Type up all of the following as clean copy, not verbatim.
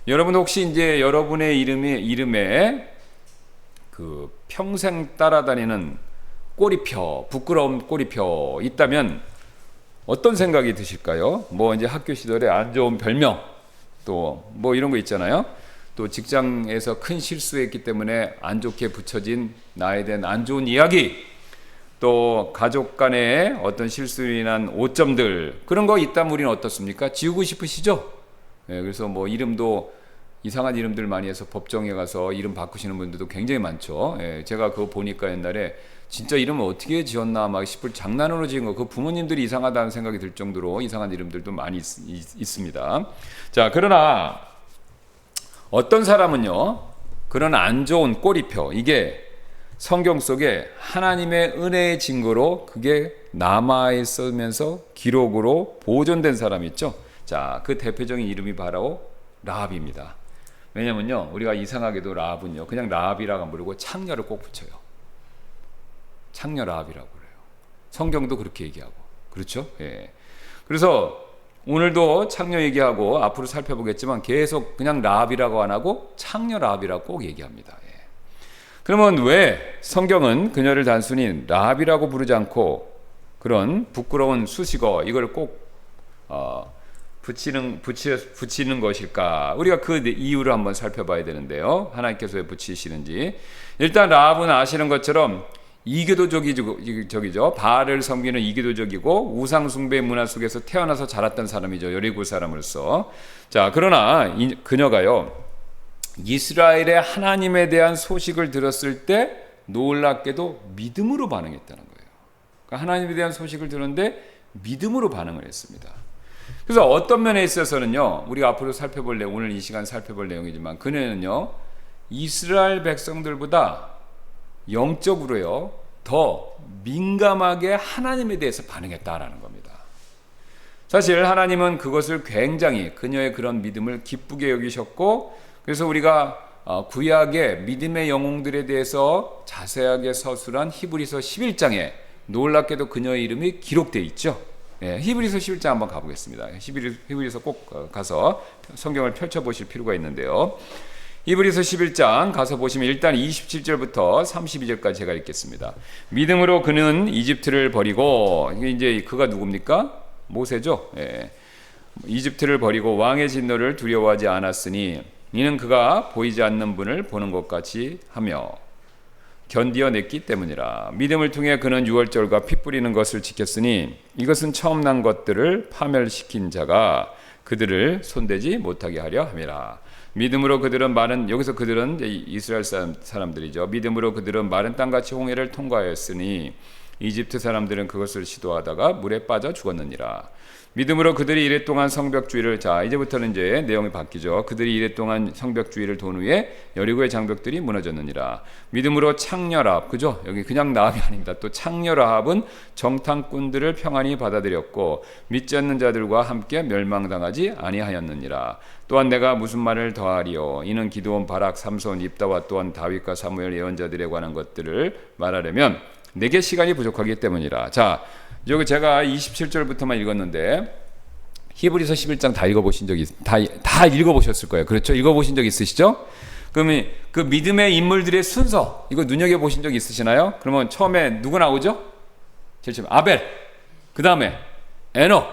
여러분 혹시 이제 여러분의 이름에 그 평생 따라다니는 꼬리표, 부끄러운 꼬리표 있다면 어떤 생각이 드실까요? 뭐 이제 학교 시절에 안 좋은 별명, 또 뭐 이런 거 있잖아요. 또 직장에서 큰 실수했기 때문에 안 좋게 붙여진 나에 대한 안 좋은 이야기, 또 가족 간에 어떤 실수로 인한 오점들, 그런 거 있다면 우리는 어떻습니까? 지우고 싶으시죠? 예, 그래서 뭐 이름도 이상한 이름들 많이 해서 법정에 가서 이름 바꾸시는 분들도 굉장히 많죠. 예, 제가 그거 보니까 옛날에 진짜 이름을 어떻게 지었나 막 싶을, 장난으로 지은 거, 그 부모님들이 이상하다는 생각이 들 정도로 이상한 이름들도 많이 있습니다. 자, 그러나 어떤 사람은요, 그런 안 좋은 꼬리표, 이게 성경 속에 하나님의 은혜의 증거로 그게 남아있으면서 기록으로 보존된 사람이 있죠. 자, 그 대표적인 이름이 바로 라합입니다. 왜냐면요, 우리가 이상하게도 라합은요, 그냥 라합이라고 안 부르고 창녀를 꼭 붙여요. 창녀 라합이라고 그래요. 성경도 그렇게 얘기하고, 그렇죠? 예. 그래서 오늘도 창녀 얘기하고 앞으로 살펴보겠지만 계속 그냥 라합이라고 안 하고 창녀 라합이라고 꼭 얘기합니다. 예. 그러면 왜 성경은 그녀를 단순히 라합이라고 부르지 않고 그런 부끄러운 수식어 이걸 꼭 붙이는 것일까? 우리가 그 이유를 한번 살펴봐야 되는데요. 하나님께서 왜 붙이시는지. 일단 라합은 아시는 것처럼 이교도적이죠. 바알을 섬기는 이교도적이고 우상 숭배 문화 속에서 태어나서 자랐던 사람이죠. 여리고 사람으로서. 자, 그러나 그녀가요, 이스라엘의 하나님에 대한 소식을 들었을 때 놀랍게도 믿음으로 반응했다는 거예요. 그러니까 하나님에 대한 소식을 들었는데 믿음으로 반응을 했습니다. 그래서 어떤 면에 있어서는요, 우리가 앞으로 오늘 이 시간 살펴볼 내용이지만 그녀는요, 이스라엘 백성들보다 영적으로요 더 민감하게 하나님에 대해서 반응했다라는 겁니다. 사실 하나님은 그것을 굉장히 그녀의 그런 믿음을 기쁘게 여기셨고, 그래서 우리가 구약의 믿음의 영웅들에 대해서 자세하게 서술한 히브리서 11장에 놀랍게도 그녀의 이름이 기록되어 있죠. 예, 히브리서 11장 한번 가보겠습니다. 히브리서 꼭 가서 성경을 펼쳐보실 필요가 있는데요. 히브리서 11장 가서 보시면 일단 27절부터 32절까지 제가 읽겠습니다. 믿음으로 그는 이집트를 버리고, 이제 그가 누굽니까? 모세죠. 예. 이집트를 버리고 왕의 진노를 두려워하지 않았으니 이는 그가 보이지 않는 분을 보는 것 같이 하며 견디어냈기 때문이라. 믿음을 통해 그는 유월절과 피 뿌리는 것을 지켰으니 이것은 처음 난 것들을 파멸시킨 자가 그들을 손대지 못하게 하려 함이라. 믿음으로 그들은 여기서 그들은 이스라엘 사람들이죠. 믿음으로 그들은 마른 땅같이 홍해를 통과하였으니 이집트 사람들은 그것을 시도하다가 물에 빠져 죽었느니라. 믿음으로 그들이 이랫동안 성벽주의를, 자 이제부터는 이제 내용이 바뀌죠. 그들이 이랫동안 성벽주의를 돈 후에 여리고의 장벽들이 무너졌느니라. 믿음으로 창녀 라합, 그죠? 여기 그냥 라합이 아닙니다. 또 창녀 라합은 정탐꾼들을 평안히 받아들였고 믿지 않는 자들과 함께 멸망당하지 아니하였느니라. 또한 내가 무슨 말을 더하리요? 이는 기드온, 바락, 삼손, 입다와 또한 다윗과 사무엘 예언자들에 관한 것들을 말하려면 내게 시간이 부족하기 때문이라. 자, 여기 제가 27절부터만 읽었는데 히브리서 11장 다 읽어보신 적이 다 읽어보셨을 거예요. 그렇죠? 읽어보신 적 있으시죠? 그러면 그 믿음의 인물들의 순서 이거 눈여겨보신 적 있으시나요? 그러면 처음에 누구 나오죠? 제일 처음에 아벨, 그 다음에 에녹,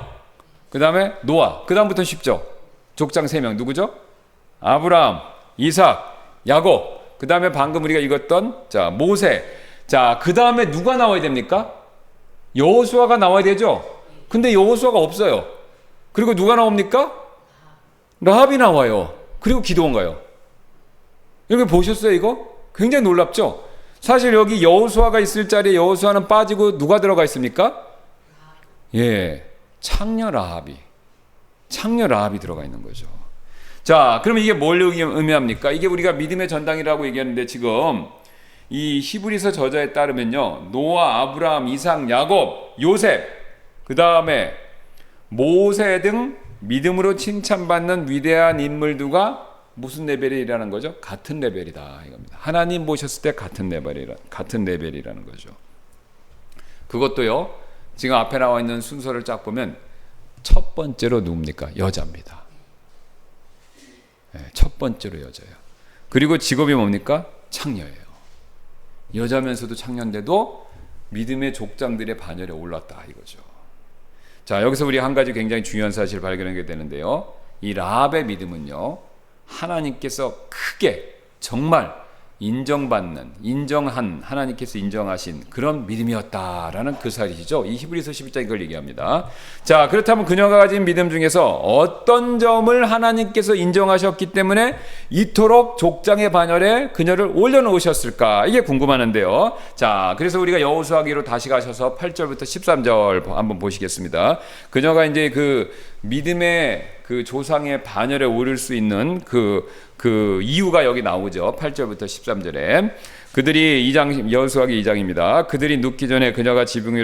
그 다음에 노아, 그 다음부터는 쉽죠? 족장 3명 누구죠? 아브라함, 이삭, 야곱, 그 다음에 방금 우리가 읽었던 자 모세. 자, 그 다음에 누가 나와야 됩니까? 여호수아가 나와야 되죠. 근데 여호수아가 없어요. 그리고 누가 나옵니까? 라합이 나와요. 그리고 기드온가요. 여기 보셨어요? 이거 굉장히 놀랍죠. 사실 여기 여호수아가 있을 자리에 여호수아는 빠지고 누가 들어가 있습니까? 예, 창녀 라합이 들어가 있는 거죠. 자, 그러면 이게 뭘 의미합니까? 이게 우리가 믿음의 전당이라고 얘기하는데 지금 이 히브리서 저자에 따르면요, 노아, 아브라함, 이삭, 야곱, 요셉, 그 다음에 모세 등 믿음으로 칭찬받는 위대한 인물들과 무슨 레벨이라는 거죠? 같은 레벨이다 이겁니다. 하나님 보셨을 때 같은 레벨이라는 거죠. 그것도요, 지금 앞에 나와 있는 순서를 쫙 보면 첫 번째로 누굽니까? 여자입니다. 첫 번째로 여자예요. 그리고 직업이 뭡니까? 창녀예요. 여자면서도 창녀인데도 믿음의 족장들의 반열에 올랐다 이거죠. 자, 여기서 우리 한 가지 굉장히 중요한 사실을 발견하게 되는데요. 이 라합의 믿음은요, 하나님께서 크게 정말 인정한 하나님께서 인정하신 그런 믿음이었다라는 그 사실이죠. 이 히브리서 11장 이걸 얘기합니다. 자, 그렇다면 그녀가 가진 믿음 중에서 어떤 점을 하나님께서 인정하셨기 때문에 이토록 족장의 반열에 그녀를 올려놓으셨을까? 이게 궁금하는데요. 자, 그래서 우리가 여호수아기로 다시 가셔서 8절부터 13절 한번 보시겠습니다. 그녀가 이제 그 믿음의 그 조상의 반열에 오를 수 있는 그 이유가 여기 나오죠. 8절부터 13절에 그들이 여호수아기 2장입니다. 그들이 눕기 전에 그녀가 지붕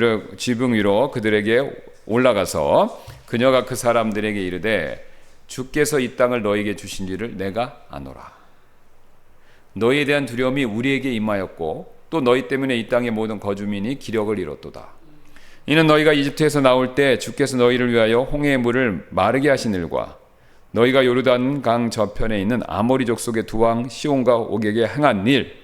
위로 그들에게 올라가서 그녀가 그 사람들에게 이르되 주께서 이 땅을 너에게 주신 일을 내가 아노라. 너희에 대한 두려움이 우리에게 임하였고 또 너희 때문에 이 땅의 모든 거주민이 기력을 잃었도다. 이는 너희가 이집트에서 나올 때 주께서 너희를 위하여 홍해의 물을 마르게 하신 일과 너희가 요르단 강 저편에 있는 아모리 족속의 두 왕 시온과 옥에게 행한 일,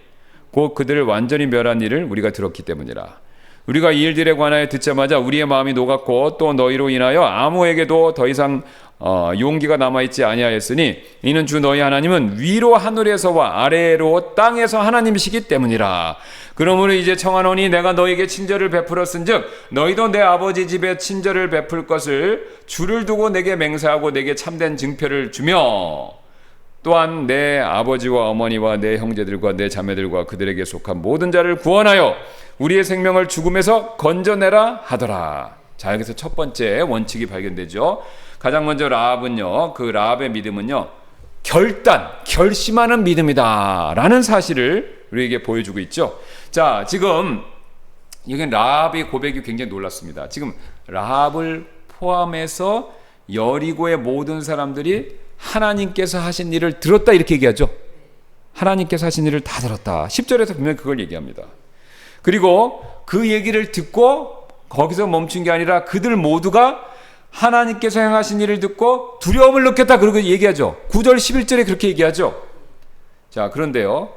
곧 그들을 완전히 멸한 일을 우리가 들었기 때문이라. 우리가 이 일들에 관하여 듣자마자 우리의 마음이 녹았고 또 너희로 인하여 아무에게도 더 이상 용기가 남아있지 아니하였으니 이는 주 너희 하나님은 위로 하늘에서와 아래로 땅에서 하나님이시기 때문이라. 그러므로 이제 청하노니 내가 너희에게 친절을 베풀었은즉 너희도 내 아버지 집에 친절을 베풀 것을 주를 두고 내게 맹세하고 내게 참된 증표를 주며 또한 내 아버지와 어머니와 내 형제들과 내 자매들과 그들에게 속한 모든 자를 구원하여 우리의 생명을 죽음에서 건져내라 하더라. 자, 여기서 첫 번째 원칙이 발견되죠. 가장 먼저 라합은요, 그 라합의 믿음은요, 결심하는 믿음이다 라는 사실을 우리에게 보여주고 있죠. 자, 지금 여기 라합의 고백이 굉장히 놀랐습니다. 지금 라합을 포함해서 여리고의 모든 사람들이 하나님께서 하신 일을 들었다 이렇게 얘기하죠. 하나님께서 하신 일을 다 들었다. 10절에서 분명히 그걸 얘기합니다. 그리고 그 얘기를 듣고 거기서 멈춘 게 아니라 그들 모두가 하나님께서 행하신 일을 듣고 두려움을 느꼈다 그러고 얘기하죠. 9절 11절에 그렇게 얘기하죠. 자, 그런데요,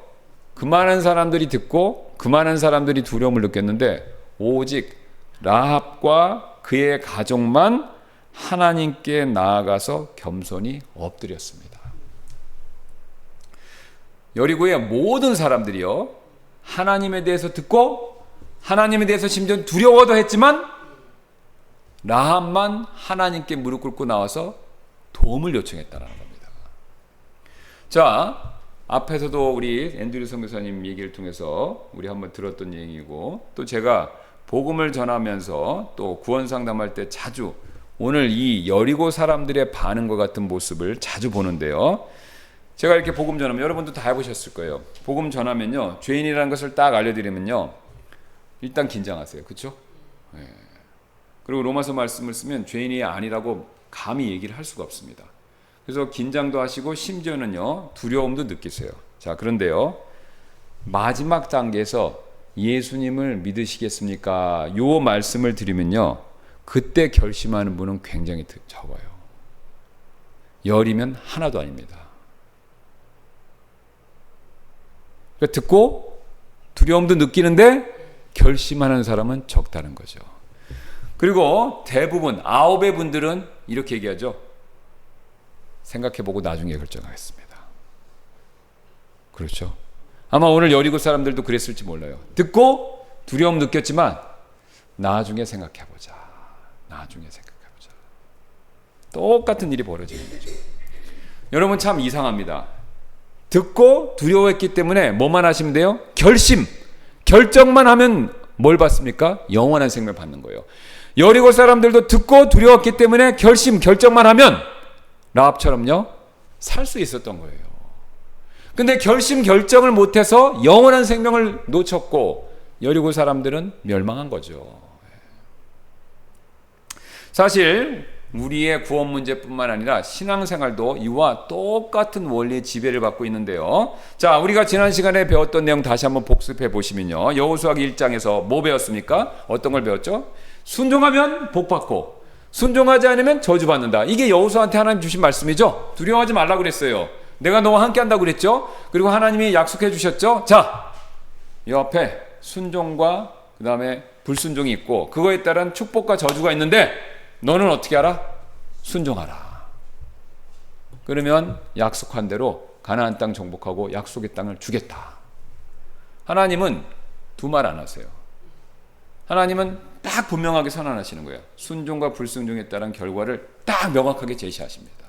그 많은 사람들이 듣고 그 많은 사람들이 두려움을 느꼈는데 오직 라합과 그의 가족만 하나님께 나아가서 겸손히 엎드렸습니다. 여리고의 모든 사람들이요, 하나님에 대해서 듣고 하나님에 대해서 심지어 두려워도 했지만 라합만 하나님께 무릎 꿇고 나와서 도움을 요청했다는 겁니다. 자, 앞에서도 우리 앤드류 선교사님 얘기를 통해서 우리 한번 들었던 얘기고, 또 제가 복음을 전하면서 또 구원 상담할 때 자주 오늘 이 여리고 사람들의 반응과 같은 모습을 자주 보는데요. 제가 이렇게 복음 전하면 여러분도 다 해보셨을 거예요. 복음 전하면요, 죄인이라는 것을 딱 알려드리면요, 일단 긴장하세요. 그렇죠? 네. 그리고 로마서 말씀을 쓰면 죄인이 아니라고 감히 얘기를 할 수가 없습니다. 그래서 긴장도 하시고 심지어는요, 두려움도 느끼세요. 자, 그런데요, 마지막 단계에서 예수님을 믿으시겠습니까? 요 말씀을 드리면요, 그때 결심하는 분은 굉장히 적어요. 열이면 하나도 아닙니다. 그러니까 듣고 두려움도 느끼는데 결심하는 사람은 적다는 거죠. 그리고 대부분 9의 분들은 이렇게 얘기하죠. 생각해보고 나중에 결정하겠습니다. 그렇죠? 아마 오늘 여리고 사람들도 그랬을지 몰라요. 듣고 두려움 느꼈지만 나중에 생각해보자. 똑같은 일이 벌어지는 거죠. 여러분 참 이상합니다. 듣고 두려워했기 때문에 뭐만 하시면 돼요? 결정만 하면 뭘 받습니까? 영원한 생명을 받는 거예요. 여리고 사람들도 듣고 두려웠기 때문에 결정만 하면 라합처럼요, 살 수 있었던 거예요. 근데 결정을 못해서 영원한 생명을 놓쳤고 여리고 사람들은 멸망한 거죠. 사실 우리의 구원 문제뿐만 아니라 신앙생활도 이와 똑같은 원리의 지배를 받고 있는데요. 자, 우리가 지난 시간에 배웠던 내용 다시 한번 복습해 보시면요, 여호수아기 1장에서 뭐 배웠습니까? 어떤 걸 배웠죠? 순종하면 복받고 순종하지 않으면 저주받는다. 이게 여호수아한테 하나님 주신 말씀이죠. 두려워하지 말라고 그랬어요. 내가 너와 함께 한다고 그랬죠. 그리고 하나님이 약속해 주셨죠. 자, 이 앞에 순종과 그 다음에 불순종이 있고 그거에 따른 축복과 저주가 있는데 너는 어떻게 하라? 순종하라. 그러면 약속한 대로 가나안 땅 정복하고 약속의 땅을 주겠다. 하나님은 두 말 안 하세요. 하나님은 딱 분명하게 선언하시는 거예요. 순종과 불순종에 따른 결과를 딱 명확하게 제시하십니다.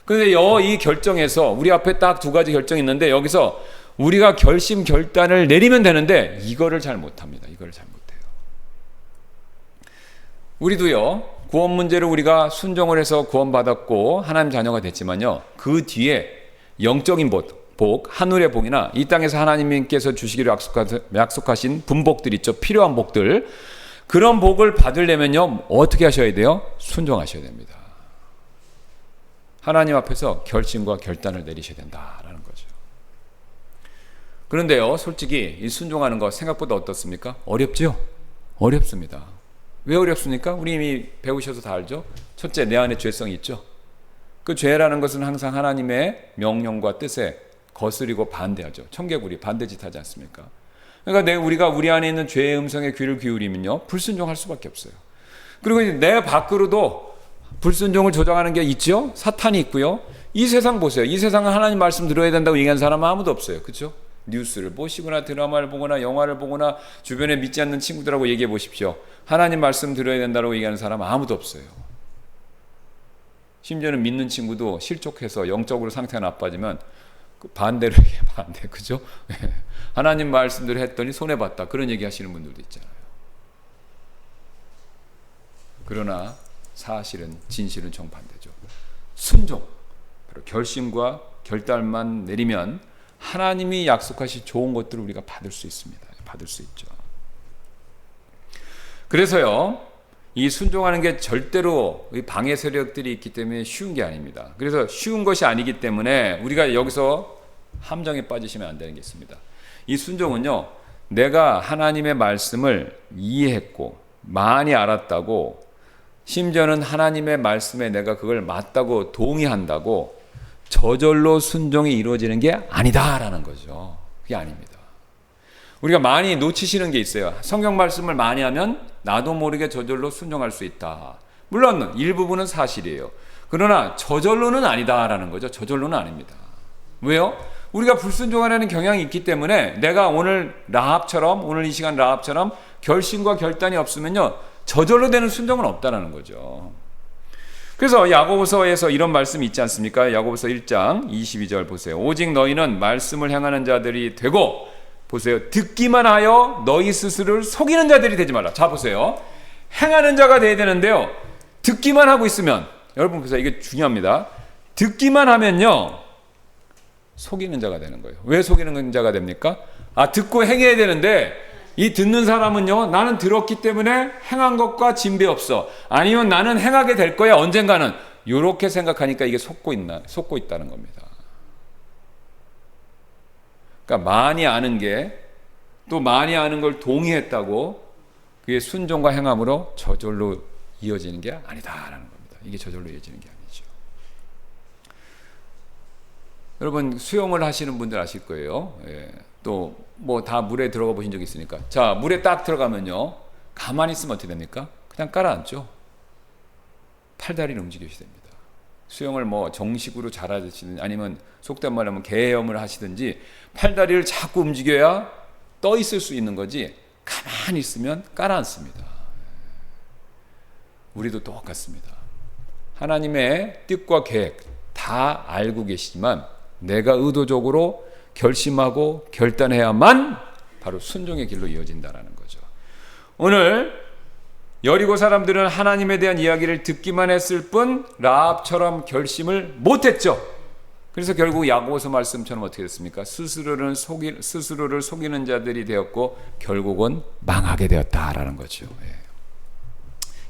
그런데 이 결정에서 우리 앞에 딱 두 가지 결정이 있는데 여기서 우리가 결심 결단을 내리면 되는데 이거를 잘 못합니다. 이거를 잘 못해요. 우리도요, 구원 문제를 우리가 순종을 해서 구원받았고 하나님 자녀가 됐지만요, 그 뒤에 영적인 복, 하늘의 복이나 이 땅에서 하나님께서 주시기로 약속하신 분복들 있죠. 필요한 복들. 그런 복을 받으려면요, 어떻게 하셔야 돼요? 순종하셔야 됩니다. 하나님 앞에서 결심과 결단을 내리셔야 된다라는 거죠. 그런데요, 솔직히 이 순종하는 거 생각보다 어떻습니까? 어렵죠? 어렵습니다. 왜 어렵습니까? 우리 이미 배우셔서 다 알죠? 첫째, 내 안에 죄성이 있죠. 그 죄라는 것은 항상 하나님의 명령과 뜻에 거스리고 반대하죠. 청개구리 반대짓 하지 않습니까? 그러니까 우리가 우리 안에 있는 죄의 음성에 귀를 기울이면요, 불순종할 수밖에 없어요. 그리고 내 밖으로도 불순종을 조장하는 게 있죠. 사탄이 있고요. 이 세상 보세요. 이 세상은 하나님 말씀 들어야 된다고 얘기하는 사람은 아무도 없어요. 그렇죠? 뉴스를 보시거나 드라마를 보거나 영화를 보거나 주변에 믿지 않는 친구들하고 얘기해 보십시오. 하나님 말씀 들어야 된다고 얘기하는 사람은 아무도 없어요. 심지어는 믿는 친구도 실족해서 영적으로 상태가 나빠지면 반대로 얘기해. 반대. 그죠? 하나님 말씀대로 했더니 손해봤다. 그런 얘기 하시는 분들도 있잖아요. 그러나 사실은 진실은 정반대죠. 순종, 바로 결심과 결단만 내리면 하나님이 약속하신 좋은 것들을 우리가 받을 수 있습니다. 받을 수 있죠. 그래서요, 이 순종하는 게 절대로 방해 세력들이 있기 때문에 쉬운 게 아닙니다. 그래서 쉬운 것이 아니기 때문에 우리가 여기서 함정에 빠지시면 안 되는 게 있습니다. 이 순종은요, 내가 하나님의 말씀을 이해했고 많이 알았다고, 심지어는 하나님의 말씀에 내가 그걸 맞다고 동의한다고 저절로 순종이 이루어지는 게 아니다라는 거죠. 그게 아닙니다. 우리가 많이 놓치시는 게 있어요. 성경 말씀을 많이 하면 나도 모르게 저절로 순종할 수 있다. 물론 일부분은 사실이에요. 그러나 저절로는 아니다라는 거죠. 저절로는 아닙니다. 왜요? 우리가 불순종하려는 경향이 있기 때문에 내가 오늘 이 시간 라합처럼 결심과 결단이 없으면요, 저절로 되는 순종은 없다라는 거죠. 그래서 야고보서에서 이런 말씀이 있지 않습니까? 야고보서 1장 22절 보세요. 오직 너희는 말씀을 행하는 자들이 되고, 보세요, 듣기만 하여 너희 스스로를 속이는 자들이 되지 말라. 자, 보세요. 행하는 자가 돼야 되는데요, 듣기만 하고 있으면, 여러분 보세요, 이게 중요합니다. 듣기만 하면요, 속이는 자가 되는 거예요. 왜 속이는 자가 됩니까? 듣고 행해야 되는데 이 듣는 사람은요, 나는 들었기 때문에 행한 것과 진배 없어. 아니면 나는 행하게 될 거야 언젠가는. 이렇게 생각하니까 이게 속고 있다는 겁니다. 그러니까 많이 아는 게, 또 많이 아는 걸 동의했다고 그게 순종과 행함으로 저절로 이어지는 게 아니다라는 겁니다. 이게 저절로 이어지는 게 아니죠. 여러분 수영을 하시는 분들 아실 거예요. 예. 또 뭐 다 물에 들어가 보신 적 있으니까. 자, 물에 딱 들어가면요, 가만히 있으면 어떻게 됩니까? 그냥 깔아앉죠. 팔다리를 움직이셔야 됩니다. 수영을 뭐 정식으로 잘하시든지 아니면 속된 말로 하면 개헤엄을 하시든지 팔다리를 자꾸 움직여야 떠 있을 수 있는 거지, 가만히 있으면 깔아앉습니다. 우리도 똑같습니다. 하나님의 뜻과 계획 다 알고 계시지만 내가 의도적으로 결심하고 결단해야만 바로 순종의 길로 이어진다는 거죠. 오늘 여리고 사람들은 하나님에 대한 이야기를 듣기만 했을 뿐 라합처럼 결심을 못했죠. 그래서 결국 야고보서 말씀처럼 어떻게 됐습니까? 스스로를 속이는 자들이 되었고 결국은 망하게 되었다라는 거죠. 예.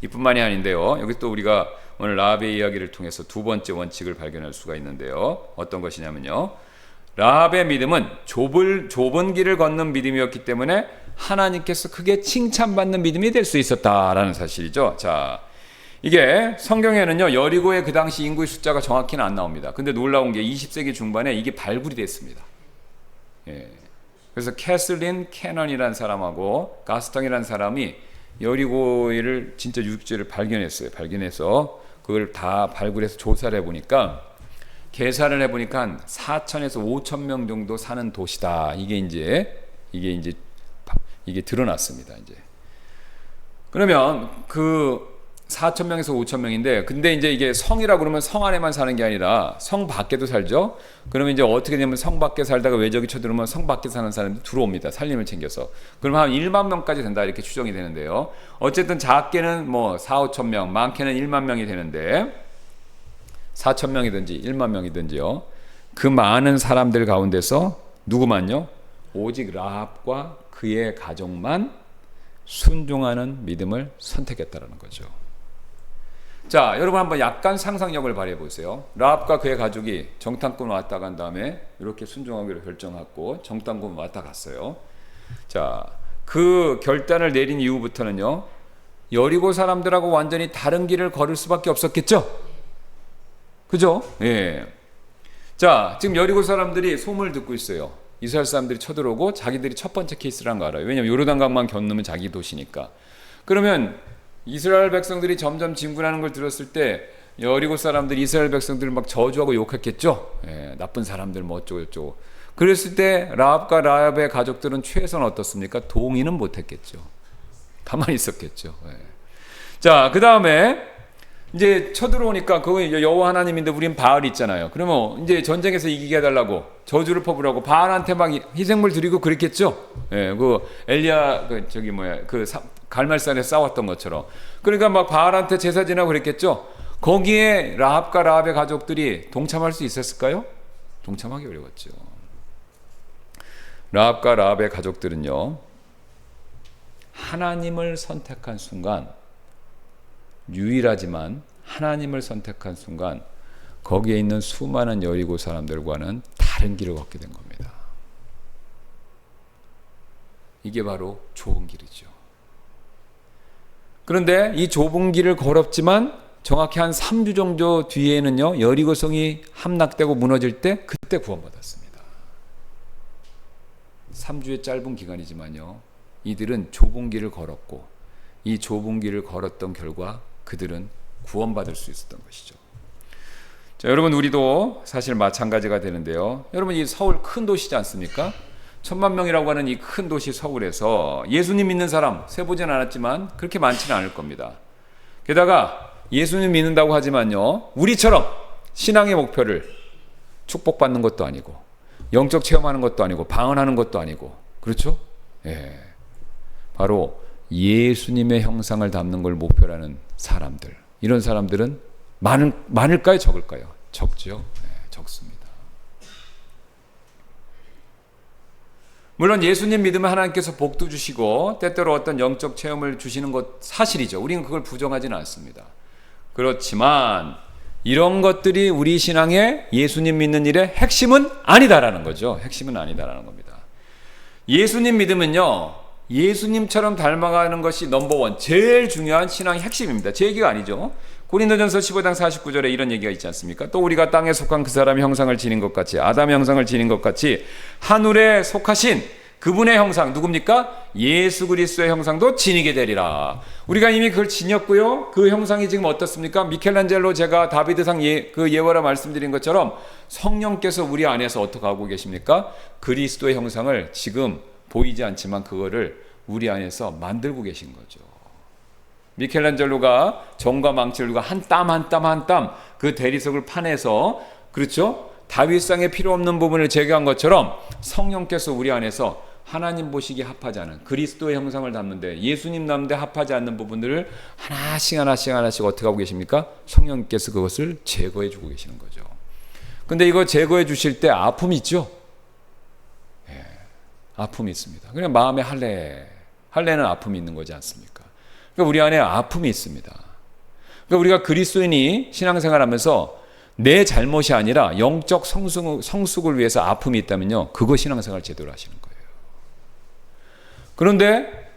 이뿐만이 아닌데요, 여기 또 우리가 오늘 라합의 이야기를 통해서 두 번째 원칙을 발견할 수가 있는데요, 어떤 것이냐면요, 라합의 믿음은 좁은 길을 걷는 믿음이었기 때문에 하나님께서 크게 칭찬받는 믿음이 될 수 있었다라는 사실이죠. 자, 이게 성경에는요, 여리고의 그 당시 인구의 숫자가 정확히는 안 나옵니다. 근데 놀라운 게 20세기 중반에 이게 발굴이 됐습니다. 예. 그래서 캐슬린 캐넌이라는 사람하고 가스턴이라는 사람이 여리고를 진짜 유적지를 발견했어요. 발견해서 그걸 다 발굴해서 조사를 해보니까, 계산을 해보니까 한 4천에서 5천 명 정도 사는 도시다. 이게 드러났습니다. 이제 그러면 그 4천 명에서 5천 명인데, 근데 이제 이게 성이라고 그러면 성 안에만 사는 게 아니라 성 밖에도 살죠. 그러면 이제 어떻게 되면 성 밖에 살다가 외적이 쳐들어오면 성 밖에 사는 사람들이 들어옵니다. 살림을 챙겨서. 그러면 한 1만 명까지 된다, 이렇게 추정이 되는데요. 어쨌든 작게는 뭐 4, 5천 명, 많게는 1만 명이 되는데, 4천 명이든지 1만 명이든지요, 그 많은 사람들 가운데서 누구만요? 오직 라합과 그의 가족만 순종하는 믿음을 선택했다라는 거죠. 자, 여러분 한번 약간 상상력을 발휘해 보세요. 라합과 그의 가족이 정탐꾼 왔다 간 다음에 이렇게 순종하기로 결정하고 정탐꾼 왔다 갔어요. 자, 그 결단을 내린 이후부터는요, 여리고 사람들하고 완전히 다른 길을 걸을 수밖에 없었겠죠? 그죠? 예. 자, 지금 여리고 사람들이 소문을 듣고 있어요. 이스라엘 사람들이 쳐들어오고 자기들이 첫 번째 케이스라는 거 알아요. 왜냐하면 요르단강만 건너면 자기 도시니까. 그러면 이스라엘 백성들이 점점 진군하는 걸 들었을 때 여리고 사람들이 이스라엘 백성들을 막 저주하고 욕했겠죠. 예, 나쁜 사람들 뭐 어쩌고 저쩌고. 그랬을 때 라합과 라합의 가족들은 최소한 어떻습니까? 동의는 못했겠죠. 가만히 있었겠죠. 예. 자, 그 다음에 이제 쳐들어오니까 그거 여호와 하나님인데 우린 바알 있잖아요. 그러면 이제 전쟁에서 이기게 해달라고 저주를 퍼부라고 바알한테 막 희생물 드리고 그랬겠죠. 예, 그 엘리야 갈멜산에 싸웠던 것처럼. 그러니까 막 바알한테 제사 지내고 그랬겠죠. 거기에 라합과 라합의 가족들이 동참할 수 있었을까요? 동참하기 어려웠죠. 라합과 라합의 가족들은요, 하나님을 선택한 순간, 유일하지만 하나님을 선택한 순간 거기에 있는 수많은 여리고 사람들과는 다른 길을 걷게 된 겁니다. 이게 바로 좁은 길이죠. 그런데 이 좁은 길을 걸었지만 정확히 한 3주 정도 뒤에는요, 여리고성이 함락되고 무너질 때 그때 구원받았습니다. 3주의 짧은 기간이지만요, 이들은 좁은 길을 걸었고, 이 좁은 길을 걸었던 결과 그들은 구원받을 수 있었던 것이죠. 자, 여러분, 우리도 사실 마찬가지가 되는데요. 여러분, 이 서울 큰 도시지 않습니까? 1,000만 명이라고 하는 이 큰 도시 서울에서 예수님 믿는 사람 세보진 않았지만 그렇게 많지는 않을 겁니다. 게다가 예수님 믿는다고 하지만요, 우리처럼 신앙의 목표를 축복받는 것도 아니고 영적 체험하는 것도 아니고 방언하는 것도 아니고, 그렇죠? 예, 바로 예수님의 형상을 담는 걸 목표라는 사람들, 이런 사람들은 많을까요? 적을까요? 적죠. 네, 적습니다. 물론 예수님 믿으면 하나님께서 복도 주시고 때때로 어떤 영적 체험을 주시는 것 사실이죠. 우리는 그걸 부정하지는 않습니다. 그렇지만 이런 것들이 우리 신앙의 예수님 믿는 일의 핵심은 아니다라는 거죠. 핵심은 아니다라는 겁니다. 예수님 믿으면요, 예수님처럼 닮아가는 것이 넘버원, 제일 중요한 신앙의 핵심입니다. 제 얘기가 아니죠. 고린도전서 15장 49절에 이런 얘기가 있지 않습니까? 또 우리가 땅에 속한 그 사람의 형상을 지닌 것 같이, 아담의 형상을 지닌 것 같이 하늘에 속하신 그분의 형상, 누굽니까? 예수 그리스도의 형상도 지니게 되리라. 우리가 이미 그걸 지녔고요. 그 형상이 지금 어떻습니까? 미켈란젤로 제가 다비드상 그 예화라 말씀드린 것처럼 성령께서 우리 안에서 어떻게 하고 계십니까? 그리스도의 형상을 지금 보이지 않지만 그거를 우리 안에서 만들고 계신 거죠. 미켈란젤로가 정과 망치를 들고 한 땀 한 땀 한 땀 그 대리석을 파내서, 그렇죠? 다윗상에 필요 없는 부분을 제거한 것처럼 성령께서 우리 안에서 하나님 보시기에 합하지 않은 그리스도의 형상을 담는데 예수님 담는데 합하지 않는 부분들을 하나씩 어떻게 하고 계십니까? 성령께서 그것을 제거해 주고 계시는 거죠. 근데 이거 제거해 주실 때 아픔이 있죠? 예, 아픔이 있습니다. 그냥 마음에 할례는 아픔이 있는 거지 않습니까? 그러니까 우리 안에 아픔이 있습니다. 그러니까 우리가 그리스도인이 신앙생활하면서 내 잘못이 아니라 영적 성숙을 위해서 아픔이 있다면요, 그거 신앙생활 제대로 하시는 거예요. 그런데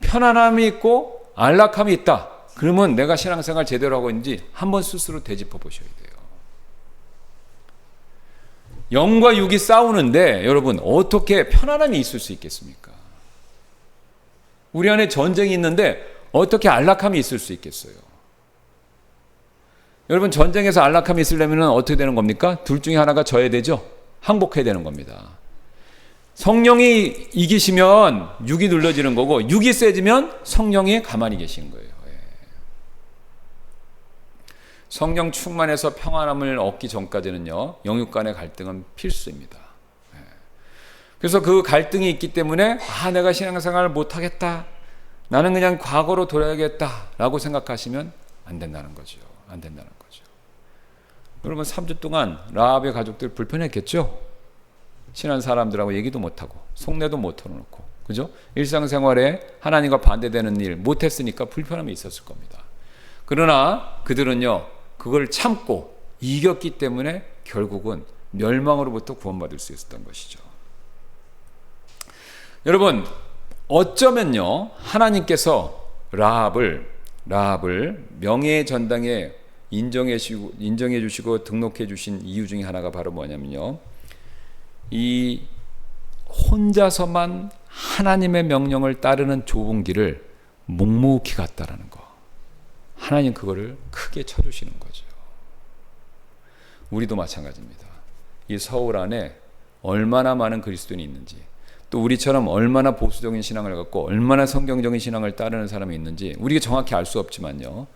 편안함이 있고 안락함이 있다. 그러면 내가 신앙생활 제대로 하고 있는지 한번 스스로 되짚어 보셔야 돼요. 영과 육이 싸우는데 여러분 어떻게 편안함이 있을 수 있겠습니까? 우리 안에 전쟁이 있는데 어떻게 안락함이 있을 수 있겠어요? 여러분 전쟁에서 안락함이 있으려면 어떻게 되는 겁니까? 둘 중에 하나가 져야 되죠. 항복해야 되는 겁니다. 성령이 이기시면 육이 눌러지는 거고 육이 세지면 성령이 가만히 계시는 거예요. 성령 충만해서 평안함을 얻기 전까지는요, 영육 간의 갈등은 필수입니다. 그래서 그 갈등이 있기 때문에 내가 신앙생활을 못하겠다, 나는 그냥 과거로 돌아야겠다 라고 생각하시면 안 된다는 거죠. 안 된다는 거죠. 여러분 3주 동안 라합의 가족들 불편했겠죠? 친한 사람들하고 얘기도 못하고 속내도 못 털어놓고, 그죠? 일상생활에 하나님과 반대되는 일 못했으니까 불편함이 있었을 겁니다. 그러나 그들은요, 그걸 참고 이겼기 때문에 결국은 멸망으로부터 구원받을 수 있었던 것이죠. 여러분 어쩌면요, 하나님께서 라합을 명예의 전당에 인정해 주시고 등록해 주신 이유 중에 하나가 바로 뭐냐면요, 이 혼자서만 하나님의 명령을 따르는 좁은 길을 묵묵히 갔다라는 거, 하나님 그거를 크게 쳐주시는 거죠. 우리도 마찬가지입니다. 이 서울 안에 얼마나 많은 그리스도인이 있는지, 또 우리처럼 얼마나 보수적인 신앙을 갖고 얼마나 성경적인 신앙을 따르는 사람이 있는지 우리가 정확히 알 수 없지만요,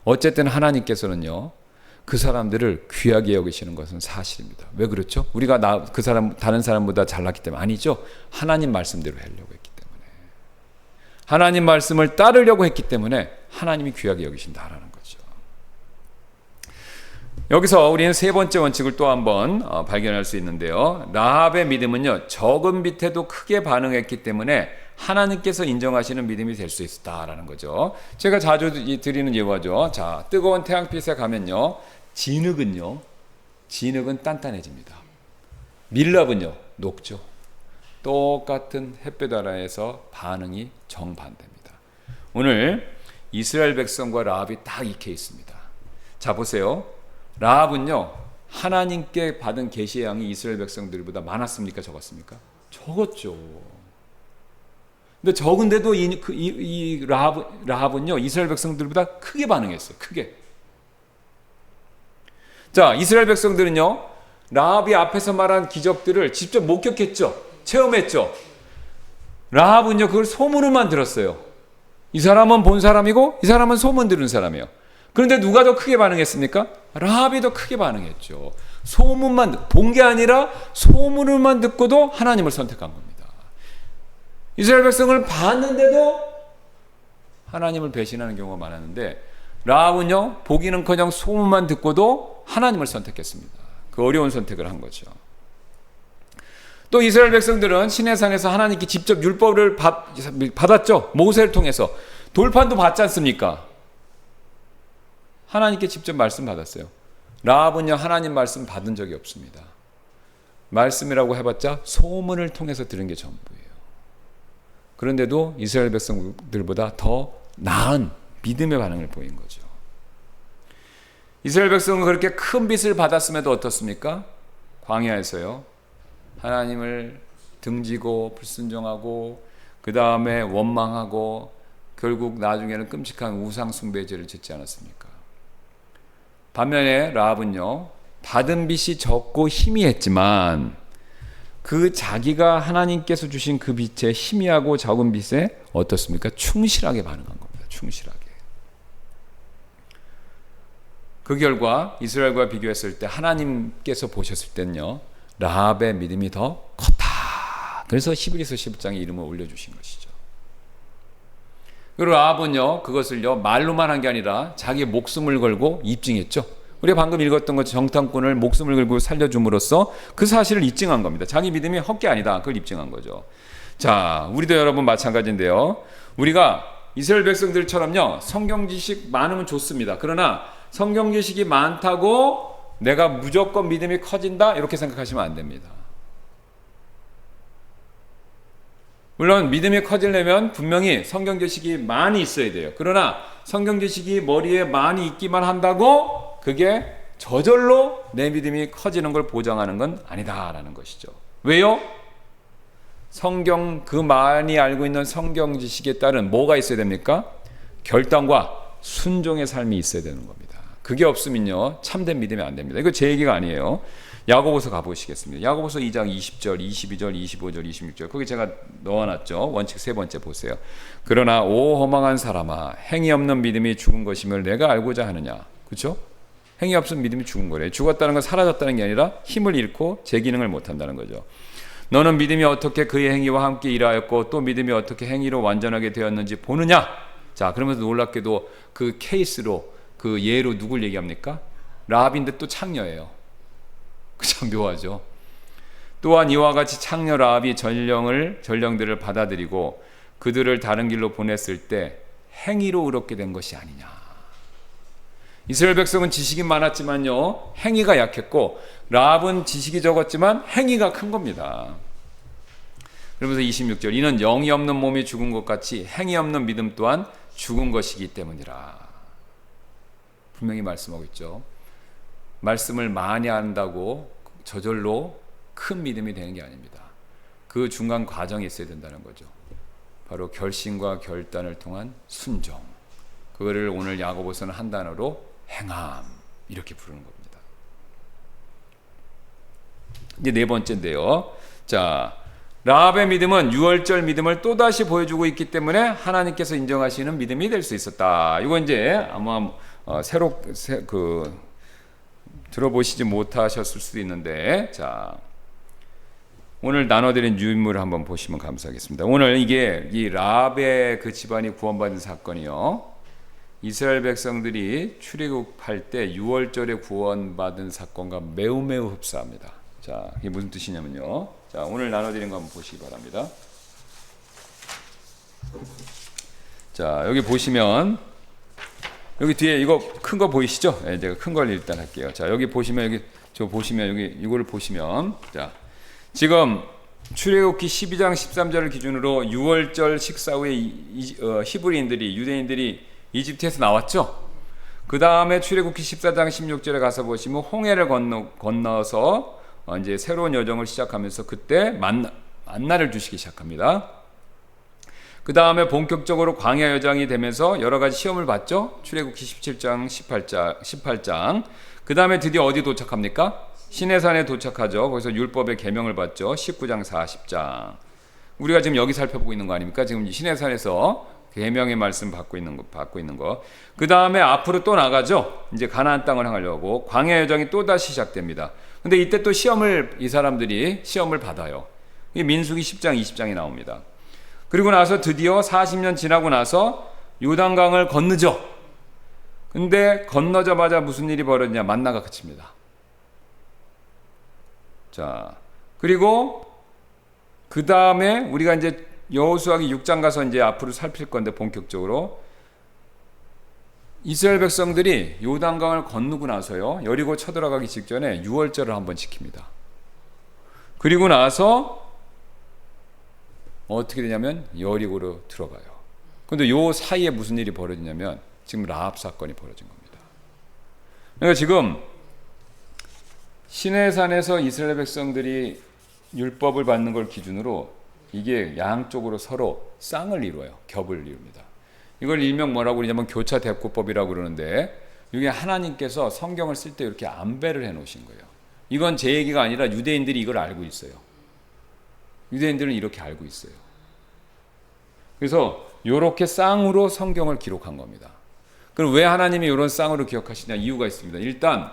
어쨌든 하나님께서는요 그 사람들을 귀하게 여기시는 것은 사실입니다. 왜 그렇죠? 우리가 다른 사람보다 잘났기 때문에 아니죠. 하나님 말씀대로 하려고 했기 때문에, 하나님 말씀을 따르려고 했기 때문에 하나님이 귀하게 여기신다라는 거죠. 여기서 우리는 세 번째 원칙을 또 한번 발견할 수 있는데요, 라합의 믿음은요 적은 빛에도 크게 반응했기 때문에 하나님께서 인정하시는 믿음이 될 수 있었다라는 거죠. 제가 자주 드리는 예화죠. 자, 뜨거운 태양빛에 가면요, 진흙은 단단해집니다. 밀랍은요 녹죠. 똑같은 햇볕 아래에서 반응이 정반대입니다. 오늘 이스라엘 백성과 라합이 딱 이 케이스입니다. 자 보세요. 라합은요 하나님께 받은 계시의 양이 이스라엘 백성들보다 많았습니까? 적었습니까? 적었죠. 근데 적은데도 이 라합은요 이스라엘 백성들보다 크게 반응했어요. 크게. 자, 이스라엘 백성들은요 라합이 앞에서 말한 기적들을 직접 목격했죠. 체험했죠. 라합은요 그걸 소문으로만 들었어요. 이 사람은 본 사람이고 이 사람은 소문 들은 사람이에요. 그런데 누가 더 크게 반응했습니까? 라합이 더 크게 반응했죠. 소문만 본 게 아니라 소문을만 듣고도 하나님을 선택한 겁니다. 이스라엘 백성을 봤는데도 하나님을 배신하는 경우가 많았는데, 라합은요 보기는커녕 소문만 듣고도 하나님을 선택했습니다. 그 어려운 선택을 한 거죠. 또 이스라엘 백성들은 시내산에서 하나님께 직접 율법을 받았죠. 모세를 통해서 돌판도 받지 않습니까? 하나님께 직접 말씀 받았어요. 라합은요 하나님 말씀 받은 적이 없습니다. 말씀이라고 해봤자 소문을 통해서 들은 게 전부예요. 그런데도 이스라엘 백성들보다 더 나은 믿음의 반응을 보인 거죠. 이스라엘 백성은 그렇게 큰 빚을 받았음에도 어떻습니까? 광야에서요 하나님을 등지고 불순종하고 그 다음에 원망하고 결국 나중에는 끔찍한 우상 숭배죄를 짓지 않았습니까? 반면에 라합은요 받은 빚이 적고 희미했지만 그 자기가 하나님께서 주신 그 빚에 희미하고 적은 빚에 어떻습니까? 충실하게 반응한 겁니다. 충실하게. 그 결과 이스라엘과 비교했을 때 하나님께서 보셨을 때는요 라합의 믿음이 더 컸다. 그래서 히브리서 11장에 이름을 올려주신 것이죠. 그리고 라합은요 그것을요 말로만 한 게 아니라 자기 목숨을 걸고 입증했죠. 우리가 방금 읽었던 것, 정탐꾼을 목숨을 걸고 살려줌으로써 그 사실을 입증한 겁니다. 자기 믿음이 헛게 아니다. 그걸 입증한 거죠. 자, 우리도 여러분 마찬가지인데요, 우리가 이스라엘 백성들처럼요 성경 지식 많으면 좋습니다. 그러나 성경 지식이 많다고 내가 무조건 믿음이 커진다 이렇게 생각하시면 안 됩니다. 물론 믿음이 커지려면 분명히 성경 지식이 많이 있어야 돼요. 그러나 성경 지식이 머리에 많이 있기만 한다고 그게 저절로 내 믿음이 커지는 걸 보장하는 건 아니다라는 것이죠. 왜요? 성경 그 많이 알고 있는 성경 지식에 따른 뭐가 있어야 됩니까? 결단과 순종의 삶이 있어야 되는 겁니다. 그게 없으면요 참된 믿음이 안 됩니다. 이거 제 얘기가 아니에요. 야고보서 가보시겠습니다. 야고보서 2장 20절, 22절, 25절, 26절 거기 제가 넣어놨죠. 원칙 세 번째 보세요. 그러나 오 허망한 사람아 행위 없는 믿음이 죽은 것임을 내가 알고자 하느냐. 그렇죠? 행위 없은 믿음이 죽은 거래요. 죽었다는 건 사라졌다는 게 아니라 힘을 잃고 제 기능을 못한다는 거죠. 너는 믿음이 어떻게 그의 행위와 함께 일하였고 또 믿음이 어떻게 행위로 완전하게 되었는지 보느냐. 자 그러면서 놀랍게도 그 케이스로 그 예로 누굴 얘기합니까? 라합인데 또 창녀예요. 참 묘하죠. 또한 이와 같이 창녀 라합이 전령들을 받아들이고 그들을 다른 길로 보냈을 때 행위로 의롭게 된 것이 아니냐. 이스라엘 백성은 지식이 많았지만요 행위가 약했고 라합은 지식이 적었지만 행위가 큰 겁니다. 그러면서 26절 이는 영이 없는 몸이 죽은 것 같이 행위 없는 믿음 또한 죽은 것이기 때문이라. 분명히 말씀하고 있죠. 말씀을 많이 안다고 저절로 큰 믿음이 되는 게 아닙니다. 그 중간 과정이 있어야 된다는 거죠. 바로 결심과 결단을 통한 순종. 그거를 오늘 야고보서는 한 단어로 행함 이렇게 부르는 겁니다. 이제 네 번째인데요. 자, 라합의 믿음은 유월절 믿음을 또다시 보여주고 있기 때문에 하나님께서 인정하시는 믿음이 될 수 있었다. 이거 이제 아마 들어보시지 못하셨을 수도 있는데, 자 오늘 나눠드린 유인물을 한번 보시면 감사하겠습니다. 오늘 이게 이 라합의 그 집안이 구원받은 사건이요, 이스라엘 백성들이 출애굽할 때 유월절에 구원받은 사건과 매우 흡사합니다. 자, 이게 무슨 뜻이냐면요. 자, 오늘 나눠드린 거 한번 보시기 바랍니다. 자, 여기 보시면 여기 뒤에 이거 큰 거 보이시죠? 네, 제가 큰 걸 일단 할게요. 자, 여기 보시면 여기 이거를 보시면 자, 지금 출애굽기 12장 13절을 기준으로 유월절 식사 후에 히브리인들이 유대인들이 이집트에서 나왔죠. 그 다음에 출애굽기 14장 16절에 가서 보시면 홍해를 건너서 이제 새로운 여정을 시작하면서 그때 만나를 주시기 시작합니다. 그 다음에 본격적으로 광야 여정이 되면서 여러 가지 시험을 받죠. 출애굽기 17장, 18장. 그 다음에 드디어 어디 도착합니까? 시내산에 도착하죠. 거기서 율법의 계명을 받죠. 19장, 40장. 우리가 지금 여기 살펴보고 있는 거 아닙니까? 지금 시내산에서 계명의 말씀 받고 있는 거. 그 다음에 앞으로 또 나가죠. 이제 가나안 땅을 향하려고 광야 여정이 또 다시 시작됩니다. 근데 이때 또 이 사람들이 시험을 받아요. 이 민수기 10장, 20장이 나옵니다. 그리고 나서 드디어 40년 지나고 나서 요단강을 건너죠. 근데 건너자마자 무슨 일이 벌어지냐? 만나가 그칩니다. 자, 그리고 그 다음에 우리가 이제 여호수아기 6장 가서 이제 앞으로 살필 건데 본격적으로 이스라엘 백성들이 요단강을 건너고 나서요, 여리고 쳐들어가기 직전에 유월절을 한번 지킵니다. 그리고 나서 어떻게 되냐면 여리고로 들어가요. 근데 요 사이에 무슨 일이 벌어지냐면 지금 라합 사건이 벌어진 겁니다. 그러니까 지금 시내산에서 이스라엘 백성들이 율법을 받는 걸 기준으로 이게 양쪽으로 서로 쌍을 이루어요. 겹을 이룹니다. 이걸 일명 뭐라고 그러냐면 교차 대꾸법이라고 그러는데, 이게 하나님께서 성경을 쓸 때 이렇게 안배를 해 놓으신 거예요. 이건 제 얘기가 아니라 유대인들이 이걸 알고 있어요. 유대인들은 이렇게 알고 있어요. 그래서 이렇게 쌍으로 성경을 기록한 겁니다. 그럼 왜 하나님이 이런 쌍으로 기억하시냐? 이유가 있습니다. 일단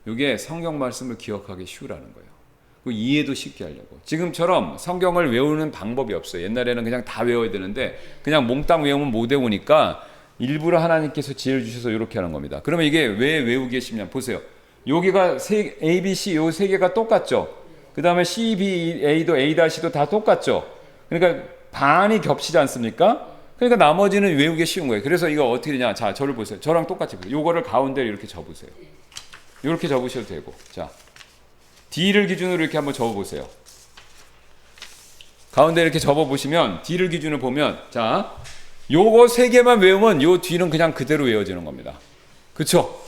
이게 성경 말씀을 기억하기 쉬우라는 거예요. 이해도 쉽게 하려고. 지금처럼 성경을 외우는 방법이 없어요. 옛날에는 그냥 다 외워야 되는데 그냥 몽땅 외우면 못 외우니까 일부러 하나님께서 지혜를 주셔서 이렇게 하는 겁니다. 그러면 이게 왜 외우기 쉽냐? 보세요. 여기가 A, B, C 요 세 개가 똑같죠. 그 다음에 C, B, A도 A-도 다 똑같죠. 그러니까 반이 겹치지 않습니까? 그러니까 나머지는 외우기 쉬운 거예요. 그래서 이거 어떻게 되냐? 자, 저를 보세요. 저랑 똑같이 보세요. 요거를 가운데로 이렇게 접으세요. 이렇게 접으셔도 되고. 자, D를 기준으로 이렇게 한번 접어보세요. 가운데 이렇게 접어보시면 D를 기준으로 보면, 자, 요거 세 개만 외우면 요 뒤는 그냥 그대로 외워지는 겁니다. 그쵸?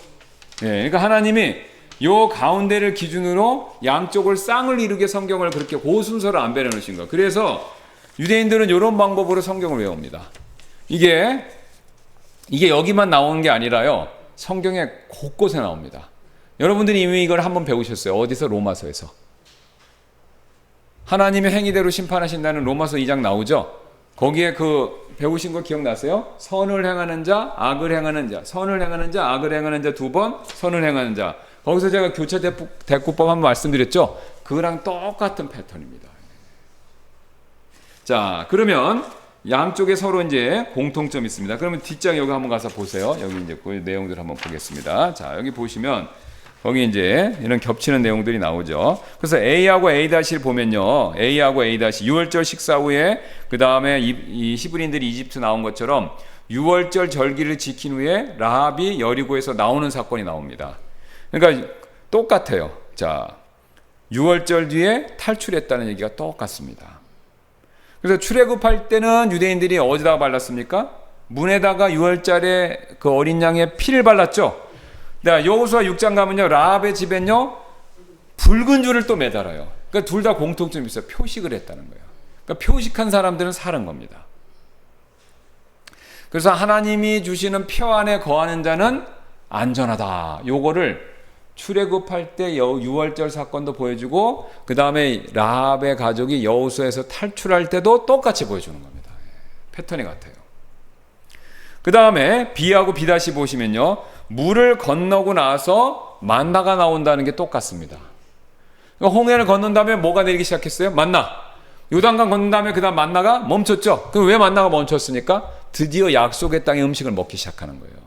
예, 그러니까 하나님이 요 가운데를 기준으로 양쪽을 쌍을 이루게 성경을 그렇게 그 순서를 안 배려놓으신 거예요. 그래서 유대인들은 이런 방법으로 성경을 외웁니다. 이게 여기만 나오는 게 아니라요, 성경에 곳곳에 나옵니다. 여러분들이 이미 이걸 한번 배우셨어요. 어디서? 로마서에서. 하나님의 행위대로 심판하신다는 로마서 2장 나오죠. 거기에 그 배우신 거 기억나세요? 선을 행하는 자, 악을 행하는 자, 선을 행하는 자, 악을 행하는 자 두 번, 선을 행하는 자. 거기서 제가 교차 대꾸법 한번 말씀드렸죠. 그거랑 똑같은 패턴입니다. 자, 그러면 양쪽에 서로 이제 공통점이 있습니다. 그러면 뒷장 여기 한번 가서 보세요. 여기 이제 그 내용들 한번 보겠습니다. 자, 여기 보시면 거기 이제 이런 겹치는 내용들이 나오죠. 그래서 A하고 A-를 보면요, A하고 A-, 6월절 식사 후에 그 다음에 이 히브리인들이 이집트 나온 것처럼 6월절 절기를 지킨 후에 라합이 여리고에서 나오는 사건이 나옵니다. 그러니까 똑같아요. 자, 6월절 뒤에 탈출했다는 얘기가 똑같습니다. 그래서 출애굽할 때는 유대인들이 어디다가 발랐습니까? 문에다가 6월절에 그 어린 양의 피를 발랐죠. 여호수아 6장 가면요, 라합의 집엔요 붉은 줄을 또 매달아요. 그러니까 둘 다 공통점이 있어요. 표식을 했다는 거예요. 그러니까 표식한 사람들은 사는 겁니다. 그래서 하나님이 주시는 표 안에 거하는 자는 안전하다. 요거를 출애굽할 때 6월절 사건도 보여주고, 그 다음에 라합의 가족이 여호수아에서 탈출할 때도 똑같이 보여주는 겁니다. 패턴이 같아요. 그 다음에 B하고 B- 보시면요, 물을 건너고 나서 만나가 나온다는 게 똑같습니다. 그러니까 홍해를 건넌 다음에 뭐가 내리기 시작했어요? 만나. 요단강 건넌 다음에 그 다음 만나가 멈췄죠. 그럼 왜 만나가 멈췄습니까? 드디어 약속의 땅의 음식을 먹기 시작하는 거예요.